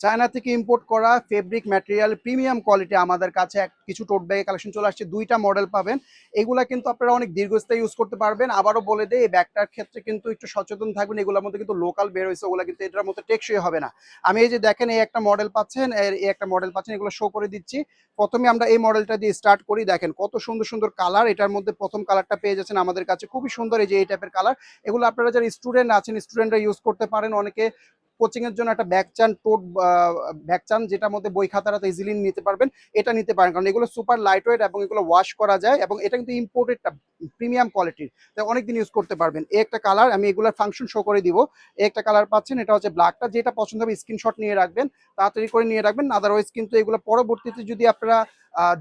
China থেকে import করা fabric material premium quality আমাদের কাছে কিছু টোট ব্যাগের কালেকশন চলে আসছে। 2টা মডেল পাবেন। এগুলা কিন্তু আপনারা অনেক দীর্ঘস্থায়ী ইউজ করতে পারবেন। আবারও বলে দেই, এই ব্যাগটার ক্ষেত্রে কিন্তু একটু সচেতন থাকবেন। এগুলোর মধ্যে কিন্তু লোকাল বের হইছে, ওগুলা কিন্তু এটার মধ্যে টেকসই হবে না। আমি এই যে দেখেন, এই একটা মডেল পাচ্ছেন, এই একটা মডেল পাচ্ছেন, এগুলো শো করে দিচ্ছি। প্রথমে আমরা এই মডেলটা দিয়ে স্টার্ট করি। দেখেন কত সুন্দর সুন্দর কালার। এটার মধ্যে প্রথম কালারটা পেয়ে যাচ্ছেন আমাদের কাছে, খুবই সুন্দর। এই যে এই টাইপের কালার, এগুলো আপনারা যারা স্টুডেন্ট আছেন, স্টুডেন্টরা ইউজ করতে পারেন। অনেকে কোচিং এর জন্য একটা ব্যাগ চান, টোট ব্যাগ চান, যেটার মধ্যে বই খাতাটা ইজিলি নিতে পারবেন, এটা নিতে পারেন। কারণ এগুলো সুপার লাইট ওয়েট এবং এগুলো ওয়াশ করা যায়, এবং এটা কিন্তু ইম্পোর্টেড প্রিমিয়াম কোয়ালিটির, তাই অনেকদিন ইউজ করতে পারবেন। এই একটা কালার, আমি এগুলোর ফাংশন শো করে দিব। এই একটা কালার পাচ্ছেন, এটা হচ্ছে ব্ল্যাকটা। যেটা পছন্দ হবে স্ক্রিনশট নিয়ে রাখবেন, তাড়াতাড়ি করে নিয়ে রাখবেন। আদারওয়াইজ কিন্তু এগুলো পরবর্তীতে যদি আপনারা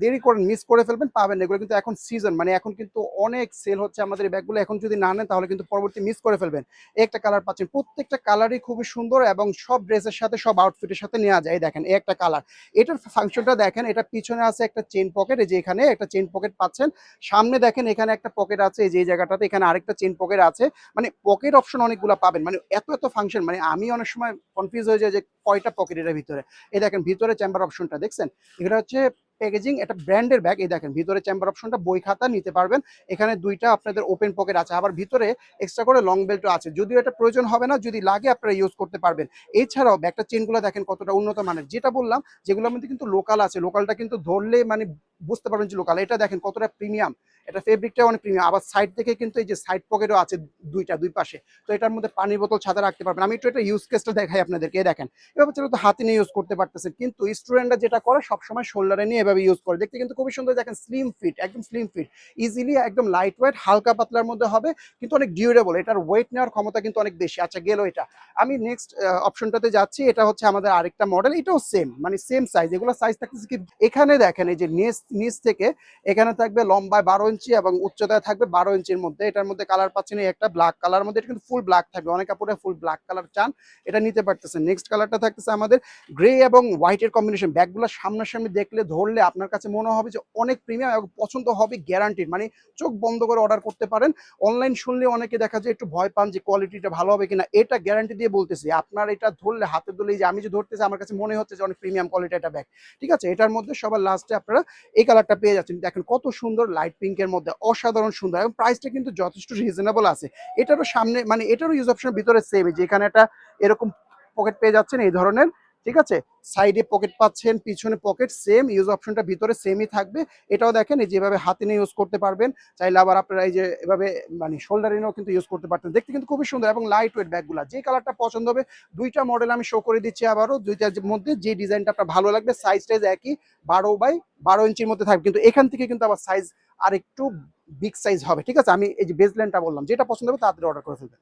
দেরি করেন, মিস করে ফেলবেন, পাবেন না। এগুলো কিন্তু এখন সিজন, মানে এখন কিন্তু অনেক সেল হচ্ছে আমাদের এই ব্যাগগুলো। এখন যদি না নেন তাহলে কিন্তু পরবর্তী মিস করে ফেলবেন। একটা কালার পাচ্ছেন, প্রত্যেকটা কালারই খুবই সুন্দর এবং সব ড্রেসের সাথে, সব আউটফিটের সাথে নেওয়া যায়। দেখেন এই একটা কালার, এটার ফাংশনটা দেখেন। এটা পিছনে আছে একটা চেইন পকেট, এই যে এখানে একটা চেইন পকেট পাচ্ছেন। সামনে দেখেন এখানে একটা পকেট আছে, এই যে এই জায়গাটাতে এখানে আরেকটা চেইন পকেট আছে। মানে পকেট অপশন অনেকগুলো পাবেন, মানে এত এত ফাংশন, মানে আমি অনেক সময় কনফিউজ হয়ে যায় যে কয়টা পকেট এর ভিতরে। এই দেখেন ভিতরে চেম্বার অপশনটা দেখছেন, এটা হচ্ছে প্যাকেজিং, এটা ব্র্যান্ডের ব্যাগ। এই দেখেন ভিতরে চেম্বার অপশনটা, বই খাতা নিতে পারবেন। এখানে 2টা আপনাদের ওপেন পকেট আছে, আবার ভিতরে এক্সট্রা করে লং বেল্টও আছে। যদিও এটা প্রয়োজন হবে না, যদি লাগে আপনারা ইউজ করতে পারবেন। এছাড়াও ব্যাগটা চেনগুলো দেখেন কতটা উন্নত মানের। যেটা বললাম, যেগুলোর মধ্যে কিন্তু লোকাল আছে, লোকালটা কিন্তু ধরলে মানে বুঝতে পারবেন যে লোকাল। এটা দেখেন কতটা প্রিমিয়াম, এটা ফেব্রিকটা অনেক প্রিমিয়াম। আবার সাইড থেকে কিন্তু এই যে সাইড পকেটও আছে, দুই পাশে। তো এটার মধ্যে পানির বোতল ছাতা রাখতে পারবেন। আমি একটু এটা ইউজ কেসটা দেখাই আপনাদেরকে। দেখেন এভাবে ছেলে তো হাতে নিয়ে ইউজ করতে পারতেছেন, কিন্তু স্টুডেন্টরা যেটা করে সবসময় শোল্ডারে নিয়ে এভাবে ইউজ করে। দেখতে কিন্তু খুবই সুন্দর। দেখেন স্লিম ফিট, একদম স্লিম ফিট, ইজিলি একদম লাইট ওয়েট, হালকা পাতলার মধ্যে হবে, কিন্তু অনেক ডিউরেবল। এটার ওয়েট নেওয়ার ক্ষমতা কিন্তু অনেক বেশি। আচ্ছা গেল এটা। আমি নেক্সট অপশনটাতে যাচ্ছি। এটা হচ্ছে আমাদের আরেকটা মডেল, এটাও সেম, মানে সেম সাইজ। এগুলো সাইজ থাকতেছে কি, এখানে দেখেন এই যে নিচ থেকে এখানে থাকবে লম্বায় 12 ইঞ্চি এবং উচ্চতায় থাকবে 12 ইঞ্চির মধ্যে। এটার মধ্যে কালার পাচ্ছেন এই একটা ব্ল্যাক কালার মধ্যে, এটা কিন্তু ফুল ব্ল্যাক থাকবে। অনেক কাপড়ে ফুল ব্ল্যাক কালার চান, এটা নিতে পারতেছেন। নেক্সট কালারটা থাকতেছে আমাদের গ্রে এবং হোয়াইটের কম্বিনেশন। ব্যাগগুলো সামনাসামনি দেখলে, ধরলে আপনার কাছে মনে হবে যে অনেক প্রিমিয়াম এবং পছন্দ হবে গ্যারান্টিড, মানে চোখ বন্ধ করে অর্ডার করতে পারেন। অনলাইন শুনলে অনেকে দেখা যায় একটু ভয় পান যে কোয়ালিটিটা ভালো হবে কিনা। এটা গ্যারান্টি দিয়ে বলতেছি, আপনার এটা ধরলে, হাতে ধরলে, যে আমি যে ধরতেছি, আমার কাছে মনে হচ্ছে যে অনেক প্রিমিয়াম কোয়ালিটি একটা ব্যাগ। ঠিক আছে, এটার মধ্যে সবার লাস্টে আপনারা এই কালারটা পেয়ে যাচ্ছেন। দেখেন কত সুন্দর, লাইট পিঙ্কের মধ্যে, অসাধারণ সুন্দর, এবং প্রাইসটা কিন্তু যথেষ্ট রিজনেবল আছে। এটারও সামনে, মানে এটারও ইউজ অপশনের ভিতরে সেম, যেখানে একটা এরকম পকেট পেয়ে যাচ্ছেন এই ধরনের। ঠিক আছে, সাইডে পকেট পাচ্ছেন, পিছনে পকেট, সেম ইউজ অপশনটা ভিতরে সেমই থাকবে। এটাও দেখেন এই যেভাবে হাতে নিয়ে ইউজ করতে পারবেন। চাইলে আবার আপনারা এই যে এভাবে মানে শোল্ডারে নিয়েও কিন্তু ইউজ করতে পারতেন। দেখতে কিন্তু খুবই সুন্দর এবং লাইট ওয়েট ব্যাগগুলা। যে কালারটা পছন্দ হবে, 2টা মডেল আমি শো করে দিচ্ছি আবারও। 2টার মধ্যে যে ডিজাইনটা আপনার ভালো লাগবে, সাইজ টাইজ একই, 12x12 ইঞ্চির মধ্যে থাকবে, কিন্তু এখান থেকে কিন্তু আবার সাইজ আর একটু বিগ সাইজ হবে। ঠিক আছে, আমি এই যে বেসলাইনটা বললাম, যেটা পছন্দ হবে তাড়াতাড়ি অর্ডার করে ফেলবেন।